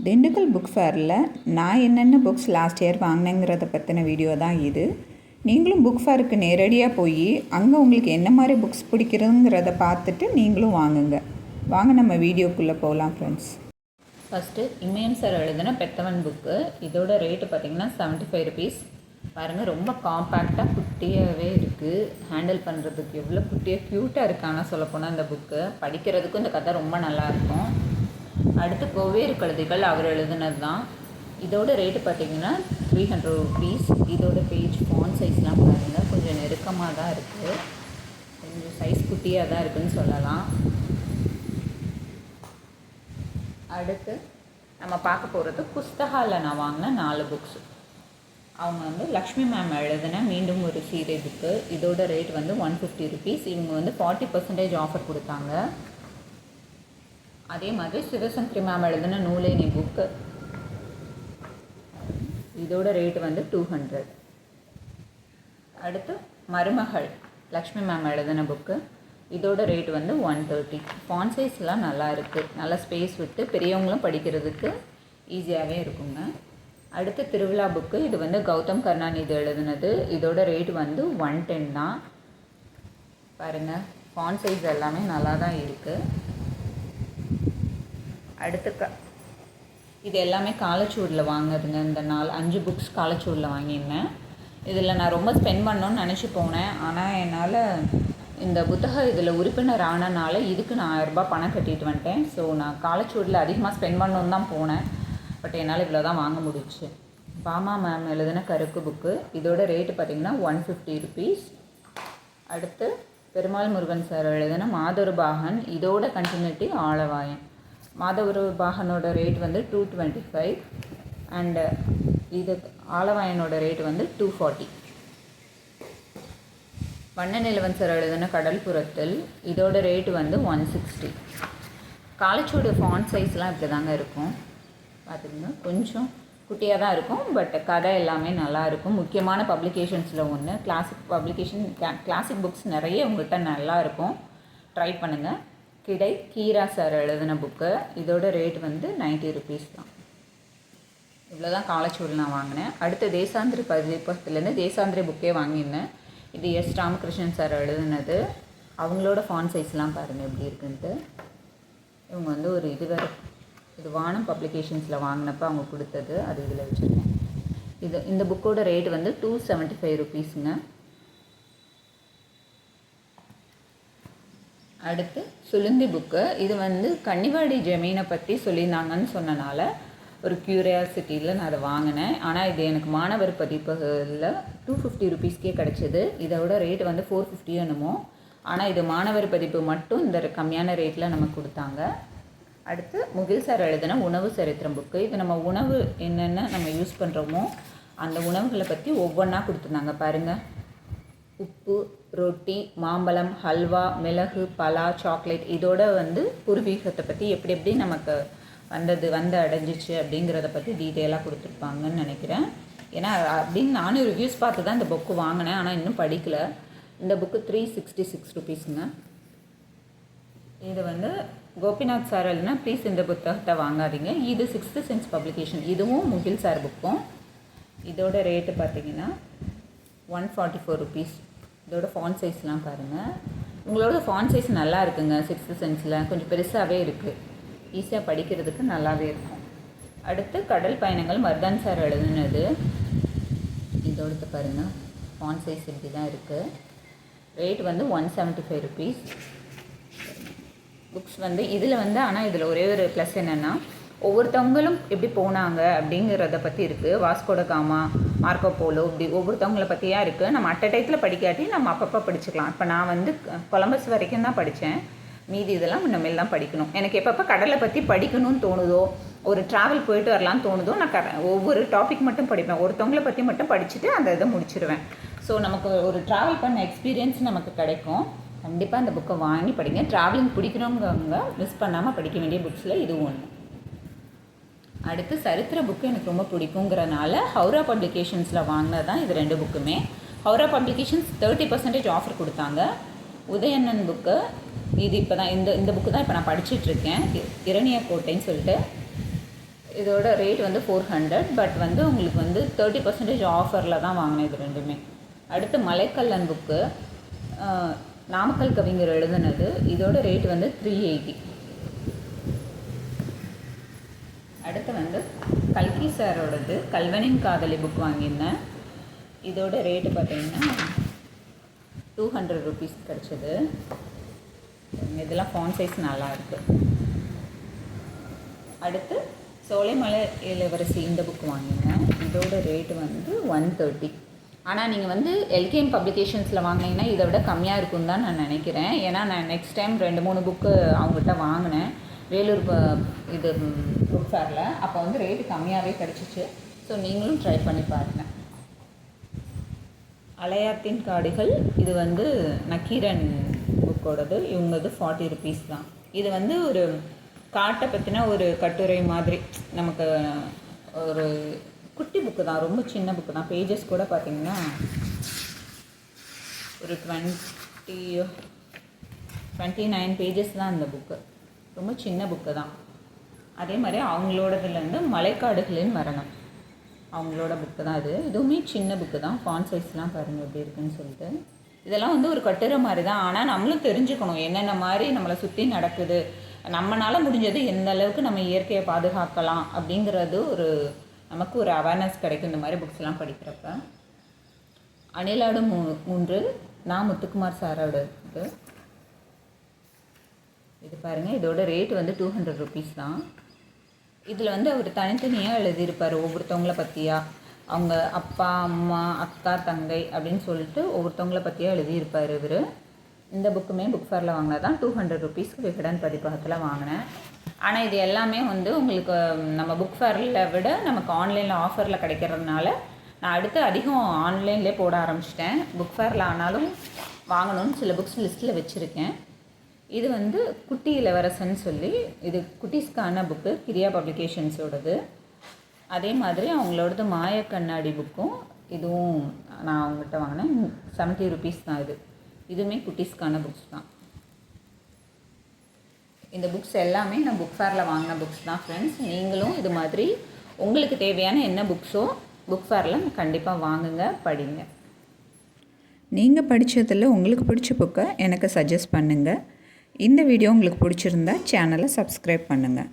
Dindigul book ஃபேரில் நான் என்னென்ன books last year வாங்கினேங்கிறத பற்றின வீடியோ தான் இது. நீங்களும் புக் ஃபேருக்கு நேரடியாக போய் அங்கே உங்களுக்கு என்ன மாதிரி புக்ஸ் பிடிக்கிறதுங்கிறத பார்த்துட்டு நீங்களும் வாங்குங்க. வாங்க நம்ம வீடியோக்குள்ளே போகலாம் ஃப்ரெண்ட்ஸ். ஃபஸ்ட்டு இமயம் சார் எழுதின பெத்தவன் புக்கு. இதோட ரேட்டு பார்த்திங்கன்னா 75 ருபீஸ். பாருங்கள், ரொம்ப காம்பேக்டாக குட்டியாகவே இருக்குது. ஹேண்டில் பண்ணுறதுக்கு எவ்வளோ குட்டியாக க்யூட்டாக இருக்கானா சொல்லப்போனால் இந்த புக்கு படிக்கிறதுக்கும் இந்த கதை ரொம்ப நல்லாயிருக்கும். அடுத்து கோவேறு கழுதைகள் அவர் எழுதுனது தான். இதோட ரேட்டு பார்த்திங்கன்னா 300 ருபீஸ். இதோட பேஜ் ஃபாண்ட் சைஸ்லாம் பாருங்கள், கொஞ்சம் நெருக்கமாக தான் இருக்குது, கொஞ்சம் சைஸ் குட்டியாக தான் இருக்குதுன்னு சொல்லலாம். அடுத்து நம்ம பார்க்க போகிறது புஸ்தகாவில் நான் வாங்கின 4 புக்ஸ். அவங்க வந்து லக்ஷ்மி மேம் எழுதின மீண்டும் ஒரு சீரை புக்கு. இதோட ரேட் வந்து 150 ருபீஸ். இவங்க வந்து 40% ஆஃபர் கொடுத்தாங்க. அதே மாதிரி சிவசங்கரி மேம் எழுதின நூலேனி புக்கு. இதோட ரேட்டு வந்து 200. அடுத்து மருமகள் லக்ஷ்மி மேம் எழுதின புக்கு. இதோட ரேட் வந்து 130. ஃபாண்ட் சைஸ்லாம் நல்லா இருக்குது, நல்லா ஸ்பேஸ் விட்டு பெரியவங்களும் படிக்கிறதுக்கு ஈஸியாகவே இருக்குங்க. அடுத்து திருவிழா புக்கு. இது வந்து கௌதம் கருணாநிதி எழுதுனது. இதோட ரேட் வந்து 110 தான். பாருங்கள், ஃபாண்ட் சைஸ் எல்லாமே நல்லா தான் இருக்குது. அடுத்து இது எல்லாமே காலச்சூடில் வாங்கினதுங்க. இந்த 5 புக்ஸ் காலச்சூடில் வாங்கியிருந்தேன். இதில் நான் ரொம்ப ஸ்பெண்ட் பண்ணணுன்னு நினச்சி போனேன். ஆனால் என்னால் இந்த புத்தகம் இதில் உறுப்பினர் ஆனனால இதுக்கு நான் 1000 ரூபாய் பணம் கட்டிட்டு வந்துட்டேன். ஸோ நான் காலச்சூடில் அதிகமாக ஸ்பெண்ட் பண்ணணுன்னு தான் போனேன். பட் என்னால் இவ்வளோ தான் வாங்க முடிச்சு. பாமா மேம் எழுதின கருக்கு புக்கு. இதோட ரேட்டு பார்த்திங்கன்னா 150 ருபீஸ். அடுத்து பெருமாள் முருகன் சார் எழுதின மாதொரு பாகன். இதோட கண்டினியூட்டி ஆலவாயன். மாதொரு பாகனோட ரேட் வந்து 225 அண்டு இது ஆலவாயனோட ரேட் வந்து 240. வண்ணநிலவன் சார் எழுதின கடல்புறத்தில். இதோட ரேட்டு வந்து 160. காலச்சூடு ஃபாண்ட் சைஸ்லாம் இப்படி தாங்க இருக்கும். பார்த்துக்கங்க, கொஞ்சம் குட்டியாக தான் இருக்கும், பட் கதை எல்லாமே நல்லா இருக்கும். முக்கியமான பப்ளிகேஷன்ஸில் ஒன்று. கிளாசிக் புக்ஸ் நிறைய உங்கள்கிட்ட நல்லா இருக்கும், ட்ரை பண்ணுங்கள். கிடை கீரா சார் எழுதின புக்கு. இதோட ரேட் வந்து 90 ருபீஸ் தான். இவ்வளோ தான் காலச்சூடு நான் வாங்கினேன். அடுத்து தேசாந்திரி பதிப்பகத்துலேருந்து தேசாந்திரி புக்கே வாங்கியிருந்தேன். இது எஸ் ராமகிருஷ்ணன் சார் எழுதுனது. அவங்களோட ஃபாண்ட் சைஸ்லாம் பாருங்கள் எப்படி இருக்குன்ட்டு. இவங்க வந்து ஒரு இது வானம் பப்ளிகேஷன்ஸில் வாங்கினப்போ அவங்க கொடுத்தது, அது இதில் வச்சுருக்கேன். இந்த புக்கோட ரேட் வந்து 275 ருபீஸுங்க. அடுத்து சுளுந்தி புக்கு. இது வந்து கன்னிவாடி ஜமீனை பற்றி சொல்லியிருந்தாங்கன்னு சொன்னனால ஒரு க்யூரியாசிட்டியில் நான் அதை வாங்கினேன். ஆனால் இது எனக்கு மாணவர் பதிப்பகத்தில் 250 ருபீஸ்க்கே கிடச்சிது. இதோட ரேட் வந்து 450 என்னமோ. ஆனால் இது மாணவர் பதிப்பு மட்டும் இந்த கம்மியான ரேட்டில் நமக்கு கொடுத்தாங்க. அடுத்து முகில் சார் எழுதின உணவு சரித்திரம் புக்கு. இது நம்ம உணவு என்னென்ன நம்ம யூஸ் பண்ணுறோமோ அந்த உணவுகளை பற்றி ஒவ்வொன்றா கொடுத்துருந்தாங்க. பாருங்கள், உப்பு, ரொட்டி, மாம்பழம், ஹல்வா, மிளகு, பலா, சாக்லேட். இதோட வந்து பூர்வீகத்தை பற்றி எப்படி எப்படி நமக்கு வந்து அடைஞ்சிச்சு அப்படிங்கிறத பற்றி டீட்டெயிலாக கொடுத்துருப்பாங்கன்னு நினைக்கிறேன். ஏன்னா அப்படின்னு நானும் ரிவ்யூஸ் பார்த்து தான் இந்த புக்கு வாங்கினேன், ஆனால் இன்னும் படிக்கலை. இந்த புக்கு 366 ருபீஸுங்க. இது வந்து கோபிநாத் சார் எழுதுனா ப்ளீஸ் இந்த புத்தகத்தை வாங்காதீங்க. இது 6th சென்ஸ் பப்ளிகேஷன். இதுவும் முகில் சார் புக்கும். இதோட ரேட்டு பார்த்திங்கன்னா 144 ருபீஸ். இதோட ஃபாண்ட் சைஸ்லாம் பாருங்கள். உங்களோட ஃபாண்ட் சைஸ் நல்லா இருக்குங்க. 6th சென்ஸில் கொஞ்சம் பெருசாகவே இருக்குது, ஈஸியாக படிக்கிறதுக்கு நல்லாவே இருக்கும். அடுத்து கடல் பயணங்கள் மர்தான் சார் எழுதுனது. இதோட பாருங்கள், ஃபாண்ட் சைஸ் இப்படி தான் இருக்குது. ரேட் வந்து 175 ருபீஸ். புக்ஸ் வந்து இதில் வந்து, ஆனால் இதில் ஒரே ஒரு ப்ளஸ் என்னென்னா ஒவ்வொருத்தவங்களும் எப்படி போனாங்க அப்படிங்கிறத பற்றி இருக்குது. வாஸ்கோட காமா, மார்க்கோ போலோ, இப்படி ஒவ்வொருத்தவங்கள பற்றியாக இருக்குது. நம்ம அட் டைத்தில் படிக்காட்டி நம்ம அப்பப்போ படிச்சுக்கலாம். இப்போ நான் வந்து கொலம்பஸ் வரைக்கும் தான் படித்தேன், மீதி இதெல்லாம் இனிமேல் தான் படிக்கணும். எனக்கு எப்பப்போ கடலை பற்றி படிக்கணும்னு தோணுதோ, ஒரு ட்ராவல் போயிட்டு வரலான்னு தோணுதோ, நான் ஒவ்வொரு டாபிக் மட்டும் படிப்பேன். ஒருத்தவங்களை பற்றி மட்டும் படிச்சுட்டு அந்த இதை முடிச்சிடுவேன். ஸோ நமக்கு ஒரு ட்ராவல் பண்ண எக்ஸ்பீரியன்ஸ் நமக்கு கிடைக்கும். கண்டிப்பாக இந்த புக்கை வாங்கி படிங்க. ட்ராவலிங் பிடிக்கிறவங்க மிஸ் பண்ணாமல் படிக்க வேண்டிய புக்ஸில் இது ஒன்று. அடுத்து சரித்திர புக்கு எனக்கு ரொம்ப பிடிக்குங்கிறனால ஹவுரா பப்ளிகேஷன்ஸில் வாங்கினது தான் இது 2 புக்குமே. ஹவுரா பப்ளிகேஷன்ஸ் 30% ஆஃபர் கொடுத்தாங்க. உதயண்ணன் புக்கு. இது இப்போ தான் இந்த புக்கு தான் இப்போ நான் படிச்சுட்ருக்கேன். இரணிய கோட்டைன்னு சொல்லிட்டு இதோட ரேட் வந்து 400, பட் வந்து உங்களுக்கு வந்து 30% ஆஃபரில் தான் வாங்கினேன் இது ரெண்டுமே. அடுத்து மலைக்கல்லன் புக்கு, நாமக்கல் கவிஞர் எழுதுனது. இதோட ரேட் வந்து 380. அடுத்து வந்து கல்கி சாரோடது கல்வனின் காதலி புக் வாங்கியிருந்தேன். இதோட ரேட்டு பார்த்தீங்கன்னா 200 ருபீஸ் கிடச்சிது. இதெல்லாம் ஃபாண்ட் சைஸ் நல்லா இருக்குது. அடுத்து சோலைமலை இளவரசி இந்த புக் வாங்கினேன். இதோட ரேட்டு வந்து 130. ஆனால் நீங்கள் வந்து எல்கேஎம் பப்ளிகேஷன்ஸில் வாங்கினீங்கன்னா இதை விட கம்மியாக இருக்குன்னு தான் நான் நினைக்கிறேன். ஏன்னா நான் நெக்ஸ்ட் டைம் 2-3 புக்கு அவங்ககிட்ட வாங்கினேன் வேலூர் இது புக் ஃபேரில். அப்போ வந்து ரேட்டு கம்மியாகவே கிடச்சிச்சு. ஸோ நீங்களும் ட்ரை பண்ணி பாருங்கள். அலையாத்தின் காடுகள், இது வந்து நக்கீரன் புக்கோடது. இவங்கது 40 ருபீஸ் தான். இது வந்து ஒரு காட்டை பற்றின ஒரு கட்டுரை மாதிரி, நமக்கு ஒரு குட்டி புக்கு தான், ரொம்ப சின்ன புக்கு தான். பேஜஸ் கூட பார்த்திங்கன்னா ஒரு 29 பேஜஸ் தான் இந்த புக்கு. ரொம்ப சின்ன புக்கு தான். அதே மாதிரி அவங்களோடதுலேருந்து மலைக்காடுகளின் மரணம், அவங்களோட புக்கு தான் இது. இதுவுமே சின்ன புக்கு தான். ஃபாண்ட் சைஸ்லாம் பாருங்கள் எப்படி இருக்குன்னு சொல்லிட்டு. இதெல்லாம் வந்து ஒரு கட்டுரை மாதிரி தான். ஆனால் நம்மளும் தெரிஞ்சுக்கணும் என்னென்ன மாதிரி நம்மளை சுற்றி நடக்குது, நம்மளால் முடிஞ்சது எந்த அளவுக்கு நம்ம இயற்கையை பாதுகாக்கலாம் அப்படிங்கிறது ஒரு நமக்கு ஒரு அவேர்னஸ் கிடைக்கும் இந்த மாதிரி புக்ஸ்லாம் படிக்கிறப்ப. அணிலாடு 3 நான் முத்துக்குமார் சாரோட இது. இது பாருங்கள், இதோட ரேட் வந்து 200 ருபீஸ் தான். இதில் வந்து அவர் தனித்தனியாக எழுதியிருப்பார் ஒவ்வொருத்தவங்கள பற்றியா, அவங்க அப்பா அம்மா அக்கா தங்கை அப்படின்னு சொல்லிட்டு ஒவ்வொருத்தவங்கள பற்றியா எழுதியிருப்பார் இவர். இந்த புக்குமே புக் ஃபேரில் வாங்கினா தான் 200 ருபீஸ்க்கு விகடன் பதிப்பகத்தில் வாங்கினேன். ஆனால் இது எல்லாமே வந்து உங்களுக்கு நம்ம புக் ஃபேரில் விட நமக்கு ஆன்லைனில் ஆஃபரில் கிடைக்கிறதுனால நான் அடுத்து அதிகம் ஆன்லைன்லேயே போட ஆரம்பிச்சிட்டேன். புக் ஃபேரில் ஆனாலும் வாங்கணும்னு சில புக்ஸ் லிஸ்ட்டில் வச்சுருக்கேன். இது வந்து குட்டி இளவரசன் சொல்லி, இது குட்டீஸ்க்கான புக்கு, கிரியா பப்ளிகேஷன்ஸோடது. அதே மாதிரி அவங்களோடது மாய கண்ணாடி புக்கும், இதுவும் நான் அவங்ககிட்ட வாங்கினேன். 70 ருபீஸ் தான் இது. இதுவுமே குட்டீஸ்க்கான புக்ஸ் தான். இந்த புக்ஸ் எல்லாமே நான் புக் ஃபேரில் வாங்கின புக்ஸ் தான் ஃப்ரெண்ட்ஸ். நீங்களும் இது மாதிரி உங்களுக்கு தேவையான என்ன புக்ஸோ புக் ஃபேரில் கண்டிப்பாக வாங்குங்க, படிங்க. நீங்கள் படித்ததில் உங்களுக்கு பிடிச்ச புக்கை எனக்கு சஜஸ்ட் பண்ணுங்கள். இந்த வீடியோ உங்களுக்கு பிடிச்சிருந்தா சேனலை சப்ஸ்கிரைப் பண்ணுங்கள்.